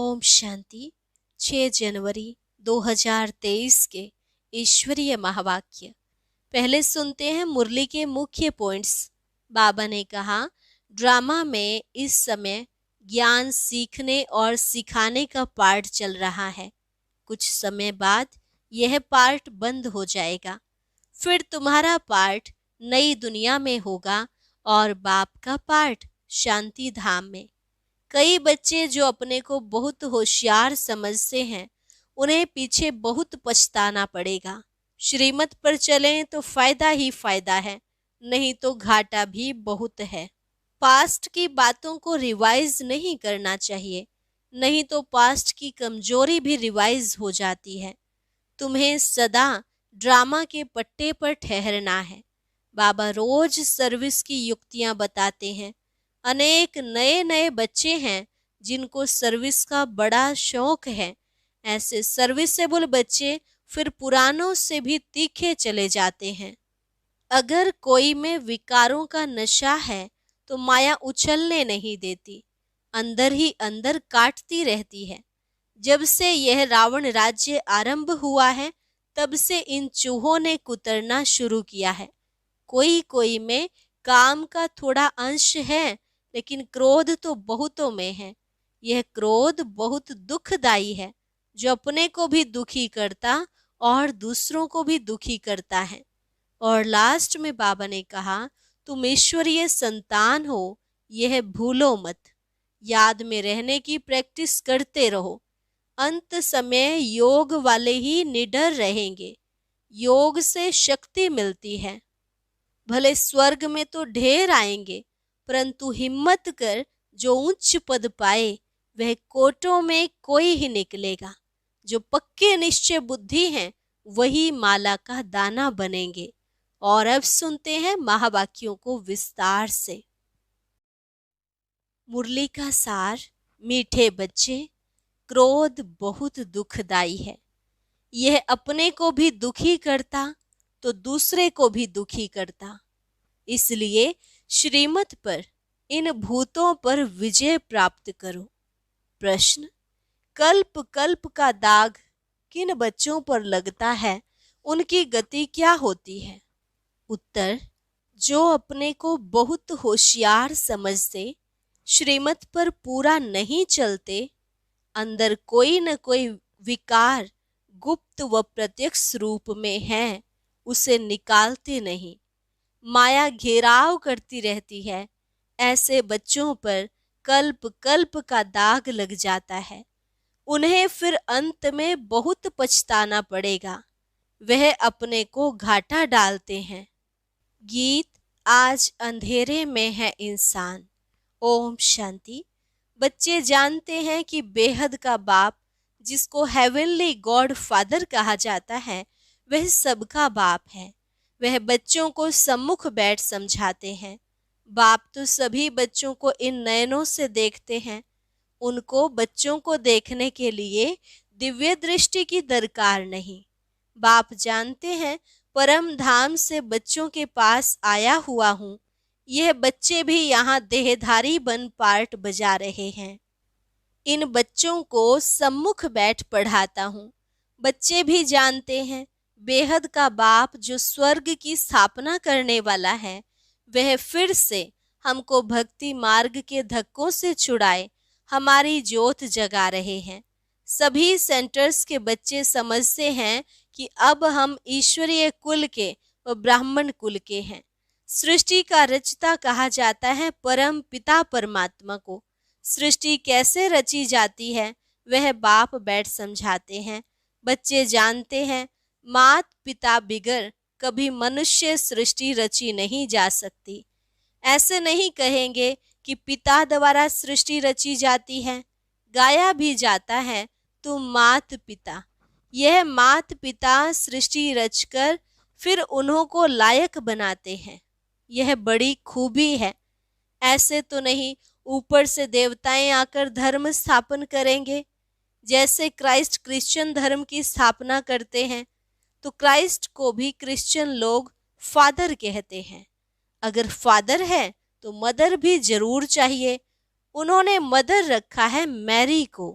ओम शांति। 6 जनवरी 2023 के ईश्वरीय महावाक्य। पहले सुनते हैं मुरली के मुख्य पॉइंट्स। बाबा ने कहा, ड्रामा में इस समय ज्ञान सीखने और सिखाने का पार्ट चल रहा है। कुछ समय बाद यह पार्ट बंद हो जाएगा, फिर तुम्हारा पार्ट नई दुनिया में होगा और बाप का पार्ट शांति धाम में। कई बच्चे जो अपने को बहुत होशियार समझते हैं, उन्हें पीछे बहुत पछताना पड़ेगा। श्रीमत पर चलें तो फायदा ही फायदा है, नहीं तो घाटा भी बहुत है। पास्ट की बातों को रिवाइज नहीं करना चाहिए, नहीं तो पास्ट की कमजोरी भी रिवाइज हो जाती है। तुम्हें सदा ड्रामा के पट्टे पर ठहरना है। बाबा रोज सर्विस की युक्तियां बताते हैं। अनेक नए नए बच्चे हैं जिनको सर्विस का बड़ा शौक है। ऐसे सर्विसेबल बच्चे फिर पुरानों से भी तीखे चले जाते हैं। अगर कोई में विकारों का नशा है तो माया उछलने नहीं देती, अंदर ही अंदर काटती रहती है। जब से यह रावण राज्य आरंभ हुआ है, तब से इन चूहों ने कुतरना शुरू किया है। कोई कोई में काम का थोड़ा अंश है, लेकिन क्रोध तो बहुतों में है। यह क्रोध बहुत दुखदाई है, जो अपने को भी दुखी करता और दूसरों को भी दुखी करता है। और लास्ट में बाबा ने कहा, तुम ईश्वरीय संतान हो, यह भूलो मत। याद में रहने की प्रैक्टिस करते रहो। अंत समय योग वाले ही निडर रहेंगे। योग से शक्ति मिलती है। भले स्वर्ग में तो ढेर आएंगे, परंतु हिम्मत कर जो उच्च पद पाए, वह कोटों में कोई ही निकलेगा। जो पक्के निश्चय बुद्धि हैं, वही माला का दाना बनेंगे। और अब सुनते हैं महावाक्यों को विस्तार से। मुरली का सार। मीठे बच्चे, क्रोध बहुत दुखदाई है। यह अपने को भी दुखी करता तो दूसरे को भी दुखी करता। इसलिए श्रीमत पर, इन भूतों पर विजय प्राप्त करो। प्रश्न, कल्प कल्प का दाग किन बच्चों पर लगता है, उनकी गति क्या होती है? उत्तर, जो अपने को बहुत होशियार समझते, श्रीमत पर पूरा नहीं चलते, अंदर कोई न कोई विकार गुप्त व प्रत्यक्ष रूप में है, उसे निकालते नहीं। माया घेराव करती रहती है। ऐसे बच्चों पर कल्प कल्प का दाग लग जाता है। उन्हें फिर अंत में बहुत पछताना पड़ेगा। वह अपने को घाटा डालते हैं। गीत। आज अंधेरे में है इंसान। ओम शांति। बच्चे जानते हैं कि बेहद का बाप, जिसको हेवनली गॉड फादर कहा जाता है, वह सबका बाप है। वह बच्चों को सम्मुख बैठ समझाते हैं। बाप तो सभी बच्चों को इन नयनों से देखते हैं। उनको बच्चों को देखने के लिए दिव्य दृष्टि की दरकार नहीं। बाप जानते हैं, परम धाम से बच्चों के पास आया हुआ हूँ। यह बच्चे भी यहाँ देहधारी बन पार्ट बजा रहे हैं। इन बच्चों को सम्मुख बैठ पढ़ाता हूँ। बच्चे भी जानते हैं, बेहद का बाप जो स्वर्ग की स्थापना करने वाला है, वह फिर से हमको भक्ति मार्ग के धक्कों से छुड़ाए हमारी ज्योत जगा रहे हैं। सभी सेंटर्स के बच्चे समझते हैं कि अब हम ईश्वरीय कुल के व ब्राह्मण कुल के हैं। सृष्टि का रचता कहा जाता है परम पिता परमात्मा को। सृष्टि कैसे रची जाती है, वह बाप बैठ समझाते हैं। बच्चे जानते हैं, मात पिता बिगर कभी मनुष्य सृष्टि रची नहीं जा सकती। ऐसे नहीं कहेंगे कि पिता द्वारा सृष्टि रची जाती है। गाया भी जाता है, तुम मात पिता। यह मात पिता सृष्टि रचकर फिर उन्हों को लायक बनाते हैं। यह बड़ी खूबी है। ऐसे तो नहीं ऊपर से देवताएं आकर धर्म स्थापन करेंगे। जैसे क्राइस्ट क्रिश्चियन धर्म की स्थापना करते हैं, तो क्राइस्ट को भी क्रिश्चियन लोग फादर कहते हैं। अगर फादर है तो मदर भी जरूर चाहिए। उन्होंने मदर रखा है मैरी को।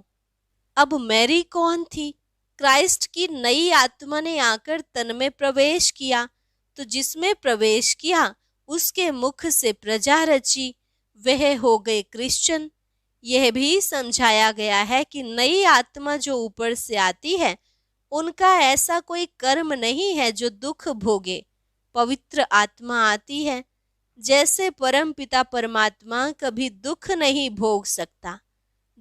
अब मैरी कौन थी? क्राइस्ट की नई आत्मा ने आकर तन में प्रवेश किया, तो जिसमें प्रवेश किया उसके मुख से प्रजा रची, वह हो गए क्रिश्चियन। यह भी समझाया गया है कि नई आत्मा जो ऊपर से आती है, उनका ऐसा कोई कर्म नहीं है जो दुख भोगे। पवित्र आत्मा आती है। जैसे परम पिता परमात्मा कभी दुख नहीं भोग सकता,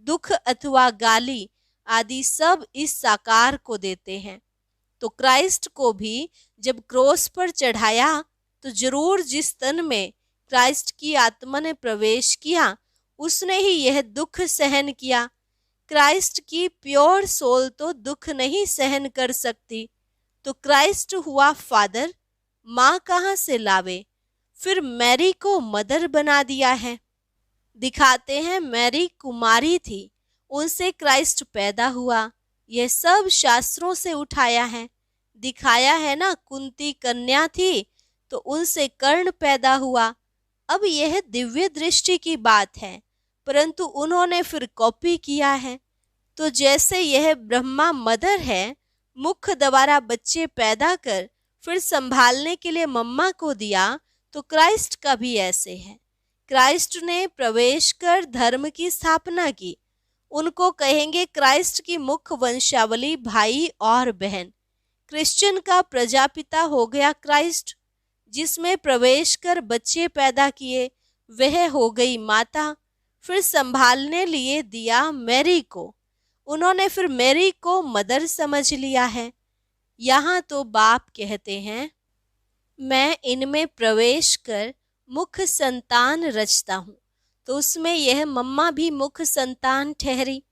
दुख अथवा गाली आदि सब इस साकार को देते हैं, तो क्राइस्ट को भी जब क्रॉस पर चढ़ाया तो जरूर जिस तन में क्राइस्ट की आत्मा ने प्रवेश किया उसने ही यह दुख सहन किया। क्राइस्ट की प्योर सोल तो दुख नहीं सहन कर सकती, तो क्राइस्ट हुआ फादर, माँ कहाँ से लावे? फिर मैरी को मदर बना दिया है। दिखाते हैं मैरी कुमारी थी, उनसे क्राइस्ट पैदा हुआ। यह सब शास्त्रों से उठाया है। दिखाया है ना, कुंती कन्या थी तो उनसे कर्ण पैदा हुआ। अब यह दिव्य दृष्टि की बात है, परंतु उन्होंने फिर कॉपी किया है। तो जैसे यह ब्रह्मा मदर है, मुख द्वारा बच्चे पैदा कर फिर संभालने के लिए मम्मा को दिया, तो क्राइस्ट का भी ऐसे है। क्राइस्ट ने प्रवेश कर धर्म की स्थापना की। उनको कहेंगे क्राइस्ट की मुख वंशावली भाई और बहन। क्रिश्चियन का प्रजापिता हो गया क्राइस्ट, जिसमें प्रवेश कर बच्चे पैदा किए, वह हो गई माता। फिर संभालने लिए दिया मैरी को, उन्होंने फिर मैरी को मदर समझ लिया है। यहाँ तो बाप कहते हैं, मैं इनमें प्रवेश कर मुख संतान रचता हूँ, तो उसमें यह मम्मा भी मुख संतान ठहरी।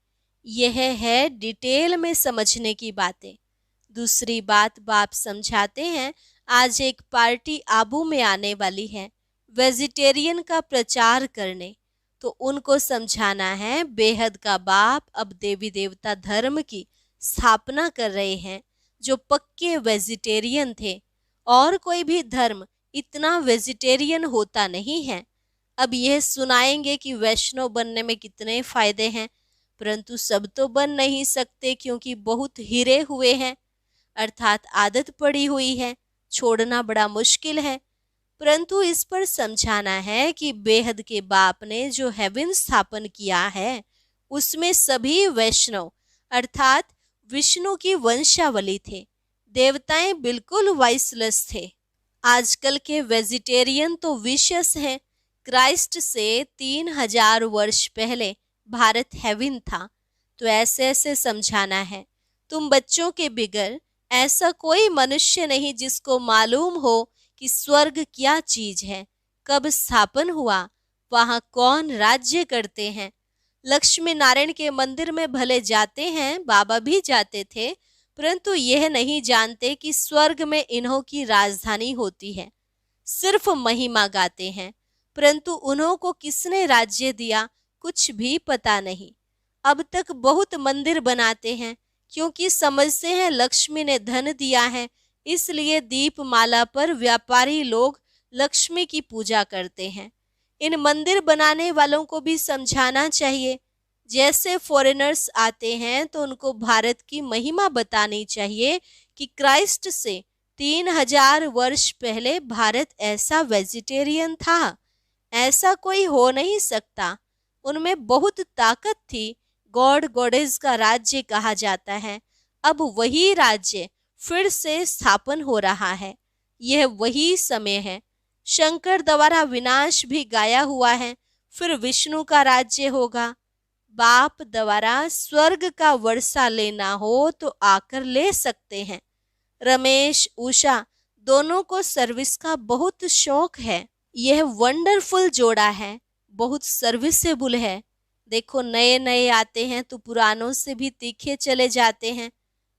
यह है डिटेल में समझने की बातें। दूसरी बात बाप समझाते हैं, आज एक पार्टी आबू में आने वाली है वेजिटेरियन का प्रचार करने, तो उनको समझाना है बेहद का बाप अब देवी देवता धर्म की स्थापना कर रहे हैं जो पक्के वेजिटेरियन थे, और कोई भी धर्म इतना वेजिटेरियन होता नहीं है। अब यह सुनाएंगे कि वैष्णव बनने में कितने फायदे हैं, परंतु सब तो बन नहीं सकते क्योंकि बहुत हिरे हुए हैं, अर्थात आदत पड़ी हुई है, छोड़ना बड़ा मुश्किल है। परंतु इस पर समझाना है कि बेहद के बाप ने जो हेवन स्थापन किया है उसमें सभी वैष्णव अर्थात विष्णु की वंशावली थे। देवताएं बिल्कुल वाइसलेस थे। आजकल के वेजिटेरियन तो विशेष हैं। क्राइस्ट से 3000 वर्ष पहले भारत हेवन था, तो ऐसे ऐसे समझाना है। तुम बच्चों के बिगर ऐसा कोई मनुष्य नहीं जिसको मालूम हो कि स्वर्ग क्या चीज है, कब स्थापन हुआ, वहां कौन राज्य करते हैं। लक्ष्मी नारायण के मंदिर में भले जाते हैं, बाबा भी जाते थे, परंतु यह नहीं जानते कि स्वर्ग में इन्हों की राजधानी होती है। सिर्फ महिमा गाते हैं, परंतु उन्हों को किसने राज्य दिया कुछ भी पता नहीं। अब तक बहुत मंदिर बनाते हैं क्योंकि समझते हैं लक्ष्मी ने धन दिया है, इसलिए दीपमाला पर व्यापारी लोग लक्ष्मी की पूजा करते हैं। इन मंदिर बनाने वालों को भी समझाना चाहिए, जैसे फॉरेनर्स आते हैं तो उनको भारत की महिमा बतानी चाहिए कि क्राइस्ट से 3000 वर्ष पहले भारत ऐसा वेजिटेरियन था, ऐसा कोई हो नहीं सकता। उनमें बहुत ताकत थी, गॉड गॉडेस का राज्य कहा जाता है। अब वही राज्य फिर से स्थापन हो रहा है, यह वही समय है। शंकर द्वारा विनाश भी गाया हुआ है, फिर विष्णु का राज्य होगा। बाप द्वारा स्वर्ग का वर्षा लेना हो तो आकर ले सकते हैं। रमेश उषा दोनों को सर्विस का बहुत शौक है। यह वंडरफुल जोड़ा है, बहुत सर्विसेबल है। देखो नए नए आते हैं तो पुरानों से भी तीखे चले जाते हैं।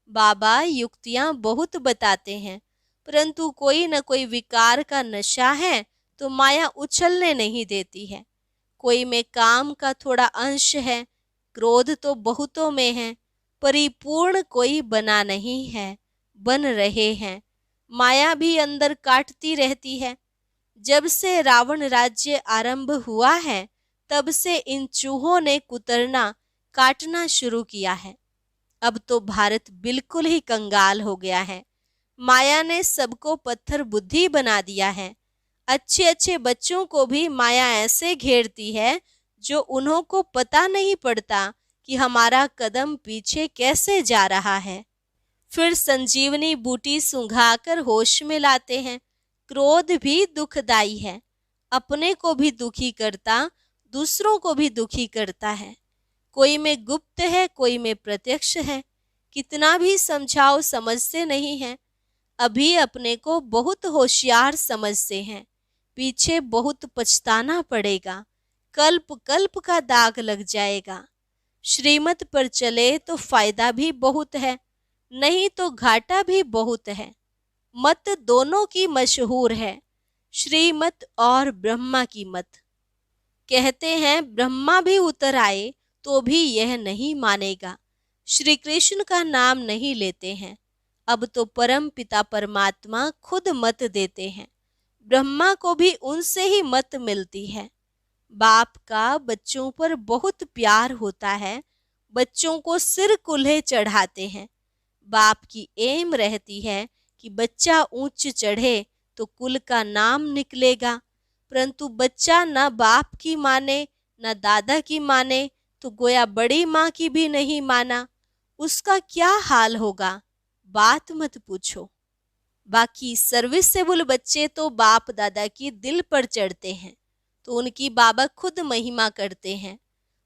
बाबा युक्तियां बहुत बताते हैं, परंतु कोई न कोई विकार का नशा है तो माया उछलने नहीं देती है। कोई में काम का थोड़ा अंश है, क्रोध तो बहुतों में है, परिपूर्ण कोई बना नहीं है, बन रहे हैं। माया भी अंदर काटती रहती है। जब से रावण राज्य आरंभ हुआ है तब से इन चूहों ने कुतरना काटना शुरू किया है। अब तो भारत बिल्कुल ही कंगाल हो गया है। माया ने सबको पत्थर बुद्धि बना दिया है। अच्छे अच्छे बच्चों को भी माया ऐसे घेरती है जो उन्हों को पता नहीं पड़ता कि हमारा कदम पीछे कैसे जा रहा है। फिर संजीवनी बूटी सूंघाकर होश में लाते हैं। क्रोध भी दुखदाई है, अपने को भी दुखी करता, दूसरों को भी दुखी करता है। कोई में गुप्त है, कोई में प्रत्यक्ष है। कितना भी समझाओ समझते नहीं है। अभी अपने को बहुत होशियार समझते हैं, पीछे बहुत पछताना पड़ेगा, कल्प कल्प का दाग लग जाएगा। श्रीमत पर चले तो फायदा भी बहुत है, नहीं तो घाटा भी बहुत है। मत दोनों की मशहूर है, श्रीमत और ब्रह्मा की मत। कहते हैं ब्रह्मा भी उतर आए तो भी यह नहीं मानेगा। श्री कृष्ण का नाम नहीं लेते हैं। अब तो परम पिता परमात्मा खुद मत देते हैं। ब्रह्मा को भी उनसे ही मत मिलती है। बाप का बच्चों पर बहुत प्यार होता है, बच्चों को सिर कुल्हे चढ़ाते हैं। बाप की एम रहती है कि बच्चा ऊंच चढ़े तो कुल का नाम निकलेगा, परंतु बच्चा न बाप की माने न दादा की माने तो गोया बड़ी माँ की भी नहीं माना, उसका क्या हाल होगा, बात मत पूछो। बाकी सर्विसेबल बच्चे तो बाप दादा की दिल पर चढ़ते हैं, तो उनकी बाबा खुद महिमा करते हैं।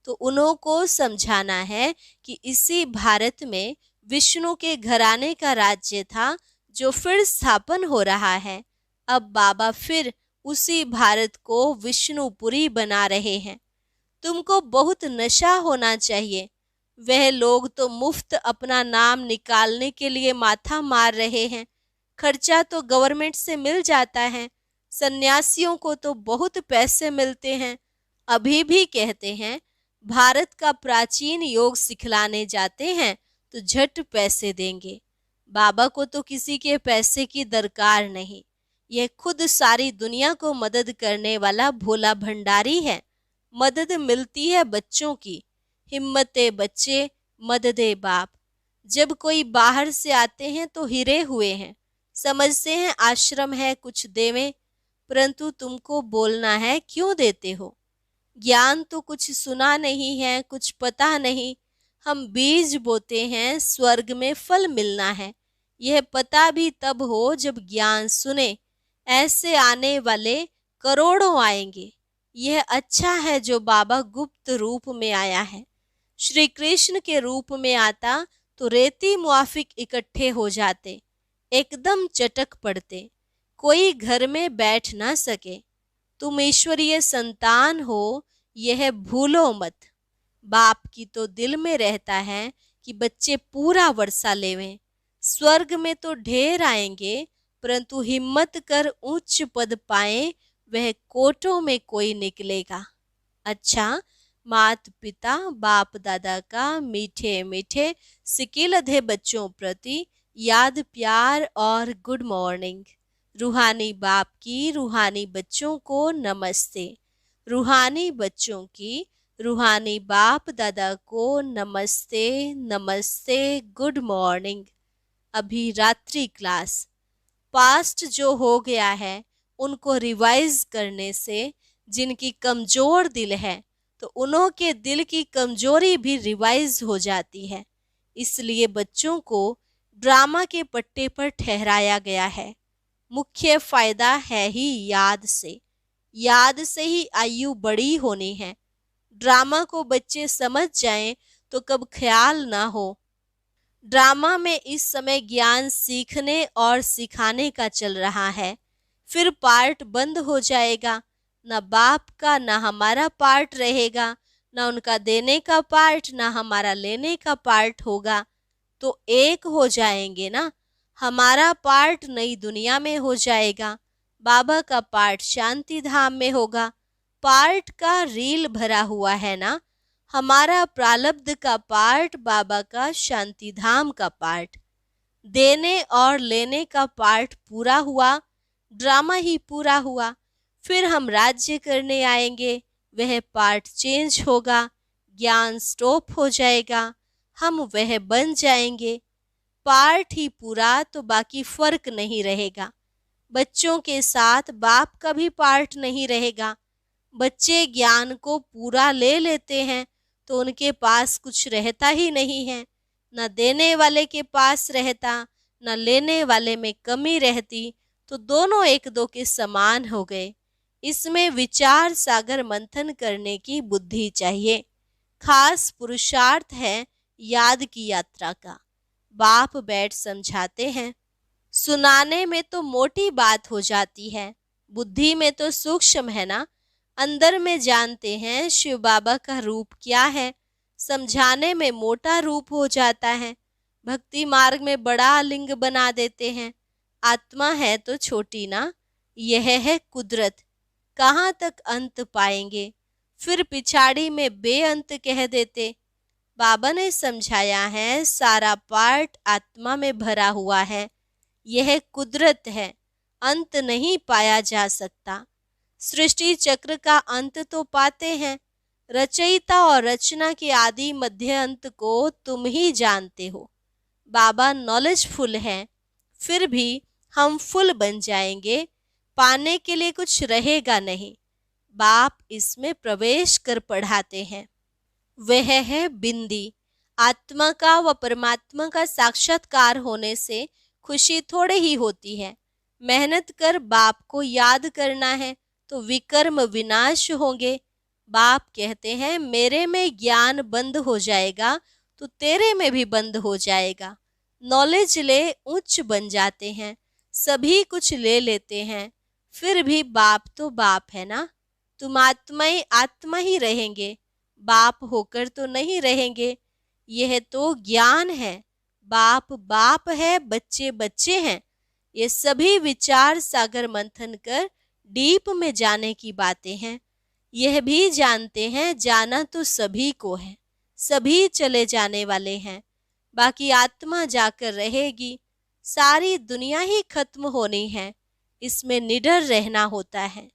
तो उन्हों को समझाना है कि इसी भारत में विष्णु के घराने का राज्य था जो फिर स्थापन हो रहा है। अब बाबा फिर उसी भारत को विष्णुपुरी बना रहे हैं। तुमको बहुत नशा होना चाहिए। वह लोग तो मुफ्त अपना नाम निकालने के लिए माथा मार रहे हैं। खर्चा तो गवर्नमेंट से मिल जाता है। सन्यासियों को तो बहुत पैसे मिलते हैं। अभी भी कहते हैं भारत का प्राचीन योग सिखलाने जाते हैं तो झट पैसे देंगे। बाबा को तो किसी के पैसे की दरकार नहीं। यह खुद सारी दुनिया को मदद करने वाला भोला भंडारी है। मदद मिलती है बच्चों की। हिम्मते बच्चे मददे बाप। जब कोई बाहर से आते हैं तो हिरे हुए हैं, समझते हैं आश्रम है कुछ देवें, परंतु तुमको बोलना है क्यों देते हो। ज्ञान तो कुछ सुना नहीं है, कुछ पता नहीं। हम बीज बोते हैं, स्वर्ग में फल मिलना है। यह पता भी तब हो जब ज्ञान सुने। ऐसे आने वाले करोड़ों आएंगे। यह अच्छा है जो बाबा गुप्त रूप में आया है। श्री कृष्ण के रूप में आता तो रेती मुआफिक इकट्ठे हो जाते, एकदम चटक पड़ते, कोई घर में बैठ ना सके। तुम ईश्वरीय संतान हो, यह भूलो मत। बाप की तो दिल में रहता है कि बच्चे पूरा वर्षा लेवें। स्वर्ग में तो ढेर आएंगे, परंतु हिम्मत कर उच्च पद पाए वह कोटों में कोई निकलेगा। अच्छा, मात पिता बाप दादा का मीठे मीठे सिकिलधे बच्चों प्रति याद प्यार और गुड मॉर्निंग। रूहानी बाप की रूहानी बच्चों को नमस्ते। रूहानी बच्चों की रूहानी बाप दादा को नमस्ते नमस्ते, गुड मॉर्निंग। अभी रात्रि क्लास। पास्ट जो हो गया है उनको रिवाइज करने से जिनकी कमजोर दिल है तो उन्हों के दिल की कमजोरी भी रिवाइज हो जाती है। इसलिए बच्चों को ड्रामा के पट्टे पर ठहराया गया है। मुख्य फायदा है ही याद से। याद से ही आयु बड़ी होनी है। ड्रामा को बच्चे समझ जाएं तो कब ख्याल ना हो। ड्रामा में इस समय ज्ञान सीखने और सिखाने का चल रहा है। फिर पार्ट बंद हो जाएगा। न बाप का न हमारा पार्ट रहेगा, न उनका देने का पार्ट न हमारा लेने का पार्ट होगा। तो एक हो जाएंगे ना। हमारा पार्ट नई दुनिया में हो जाएगा, बाबा का पार्ट शांति धाम में होगा। पार्ट का रील भरा हुआ है ना। हमारा प्रारब्ध का पार्ट, बाबा का शांति धाम का पार्ट। देने और लेने का पार्ट पूरा हुआ, ड्रामा ही पूरा हुआ। फिर हम राज्य करने आएंगे, वह पार्ट चेंज होगा, ज्ञान स्टॉप हो जाएगा। हम वह बन जाएंगे। पार्ट ही पूरा तो बाकी फर्क नहीं रहेगा। बच्चों के साथ बाप का भी पार्ट नहीं रहेगा। बच्चे ज्ञान को पूरा ले लेते हैं तो उनके पास कुछ रहता ही नहीं है। न देने वाले के पास रहता, न लेने वाले में कमी रहती, तो दोनों एक दो के समान हो गए। इसमें विचार सागर मंथन करने की बुद्धि चाहिए। खास पुरुषार्थ है याद की यात्रा का। बाप बैठ समझाते हैं। सुनाने में तो मोटी बात हो जाती है, बुद्धि में तो सूक्ष्म है ना। अंदर में जानते हैं शिव बाबा का रूप क्या है, समझाने में मोटा रूप हो जाता है। भक्ति मार्ग में बड़ा लिंग बना देते हैं। आत्मा है तो छोटी ना। यह है कुदरत। कहाँ तक अंत पाएंगे, फिर पिछाड़ी में बेअंत कह देते। बाबा ने समझाया है सारा पार्ट आत्मा में भरा हुआ है। यह कुदरत है, अंत नहीं पाया जा सकता। सृष्टि चक्र का अंत तो पाते हैं, रचयिता और रचना के आदि मध्य अंत को तुम ही जानते हो। बाबा नॉलेजफुल है, फिर भी हम फुल बन जाएंगे, पाने के लिए कुछ रहेगा नहीं। बाप इसमें प्रवेश कर पढ़ाते हैं। वह है बिंदी। आत्मा का व परमात्मा का साक्षात्कार होने से खुशी थोड़े ही होती है। मेहनत कर बाप को याद करना है तो विकर्म विनाश होंगे। बाप कहते हैं मेरे में ज्ञान बंद हो जाएगा तो तेरे में भी बंद हो जाएगा। नॉलेज ले उच्च बन जाते हैं, सभी कुछ ले लेते हैं, फिर भी बाप तो बाप है ना। तुम आत्मा ही रहेंगे, बाप होकर तो नहीं रहेंगे। यह तो ज्ञान है। बाप बाप है, बच्चे बच्चे हैं। ये सभी विचार सागर मंथन कर डीप में जाने की बातें हैं। यह भी जानते हैं जाना तो सभी को है, सभी चले जाने वाले हैं, बाकी आत्मा जाकर रहेगी। सारी दुनिया ही खत्म होनी है, इसमें निडर रहना होता है।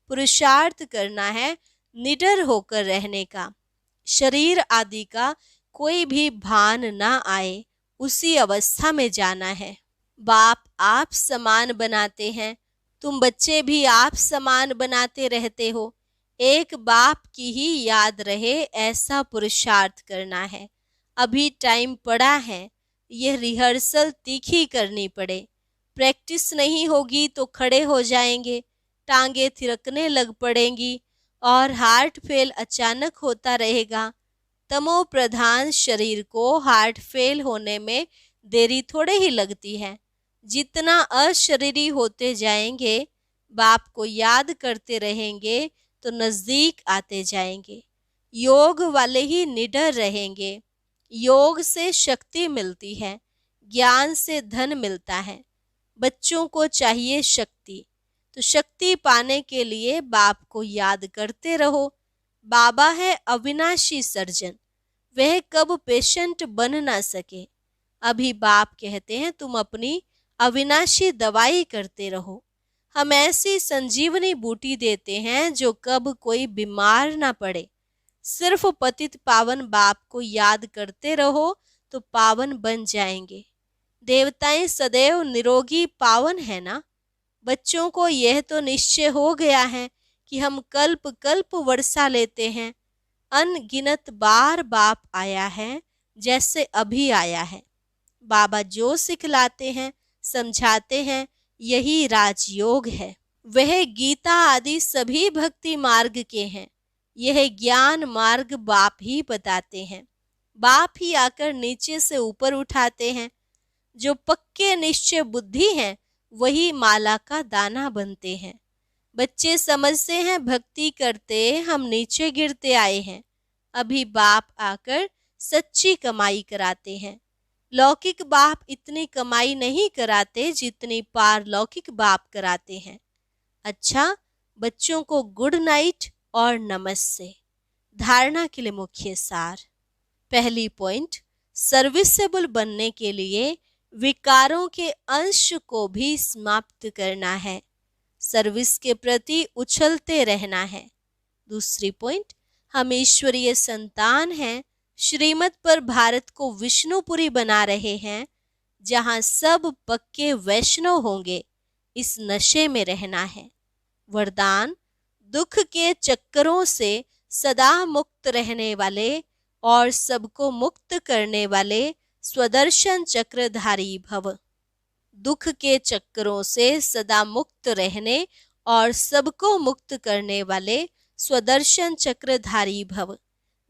पुरुषार्थ करना है निडर होकर रहने का। शरीर आदि का कोई भी भान ना आए, उसी अवस्था में जाना है। बाप आप समान बनाते हैं, तुम बच्चे भी आप समान बनाते रहते हो। एक बाप की ही याद रहे ऐसा पुरुषार्थ करना है। अभी टाइम पड़ा है, यह रिहर्सल तीखी करनी पड़े। प्रैक्टिस नहीं होगी तो खड़े हो जाएंगे, टांगे थिरकने लग पड़ेंगी और हार्ट फेल अचानक होता रहेगा। तमो प्रधान शरीर को हार्ट फेल होने में देरी थोड़े ही लगती है। जितना अशरीरी होते जाएंगे, बाप को याद करते रहेंगे तो नजदीक आते जाएंगे। योग वाले ही निडर रहेंगे। योग से शक्ति मिलती है, ज्ञान से धन मिलता है। बच्चों को चाहिए शक्ति, तो शक्ति पाने के लिए बाप को याद करते रहो। बाबा है अविनाशी सर्जन, वह कब पेशेंट बन ना सके। अभी बाप कहते हैं तुम अपनी अविनाशी दवाई करते रहो। हम ऐसी संजीवनी बूटी देते हैं जो कब कोई बीमार ना पड़े। सिर्फ पतित पावन बाप को याद करते रहो तो पावन बन जाएंगे। देवताएं सदैव निरोगी पावन है ना। बच्चों को यह तो निश्चय हो गया है कि हम कल्प कल्प वर्षा लेते हैं। अनगिनत बार बाप आया है, जैसे अभी आया है। बाबा जो सिखलाते हैं, समझाते हैं, यही राजयोग है। वह गीता आदि सभी भक्ति मार्ग के हैं। यह ज्ञान मार्ग बाप ही बताते हैं। बाप ही आकर नीचे से ऊपर उठाते हैं। जो पक्के निश्चय बुद्धि हैं, वही माला का दाना बनते हैं। बच्चे समझते हैं भक्ति करते हम नीचे गिरते आए हैं। अभी बाप आकर सच्ची कमाई कराते हैं। लौकिक बाप इतनी कमाई नहीं कराते जितनी पारलौकिक बाप कराते हैं। अच्छा, बच्चों को गुड नाइट और नमस्ते। धारणा के लिए मुख्य सार। पहली पॉइंट, सर्विसेबल बनने के लिए विकारों के अंश को भी समाप्त करना है। सर्विस के प्रति उछलते रहना है। दूसरी पॉइंट, हम ईश्वरीय संतान हैं, श्रीमत पर भारत को विष्णुपुरी बना रहे हैं, जहां सब पक्के वैष्णव होंगे। इस नशे में रहना है। वरदान, दुख के चक्करों से सदा मुक्त रहने वाले और सबको मुक्त करने वाले स्वदर्शन चक्रधारी भव। दुख के चक्करों से सदा मुक्त रहने और सबको मुक्त करने वाले स्वदर्शन चक्रधारी भव।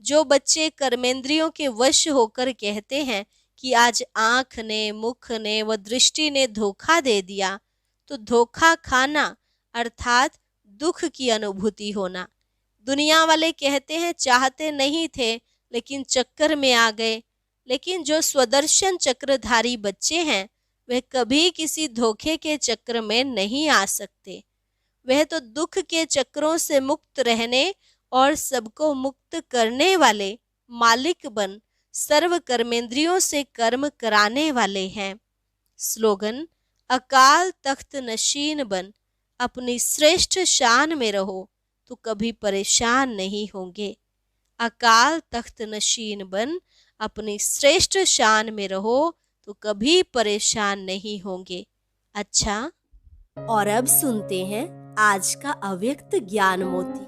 जो बच्चे कर्मेंद्रियों के वश होकर कहते हैं कि आज आंख ने, मुख ने व दृष्टि ने धोखा दे दिया, तो धोखा खाना अर्थात दुख की अनुभूति होना। दुनिया वाले कहते हैं चाहते नहीं थे लेकिन चक्कर में आ गए, लेकिन जो स्वदर्शन चक्रधारी बच्चे हैं वह कभी किसी धोखे के चक्र में नहीं आ सकते। वह तो दुख के चक्रों से मुक्त रहने और सबको मुक्त करने वाले मालिक बन सर्व कर्मेंद्रियों से कर्म कराने वाले हैं। स्लोगन, अकाल तख्त नशीन बन अपनी श्रेष्ठ शान में रहो तो कभी परेशान नहीं होंगे। अकाल तख्त नशीन बन अपनी श्रेष्ठ शान में रहो तो कभी परेशान नहीं होंगे। अच्छा, और अब सुनते हैं आज का अव्यक्त ज्ञान मोती।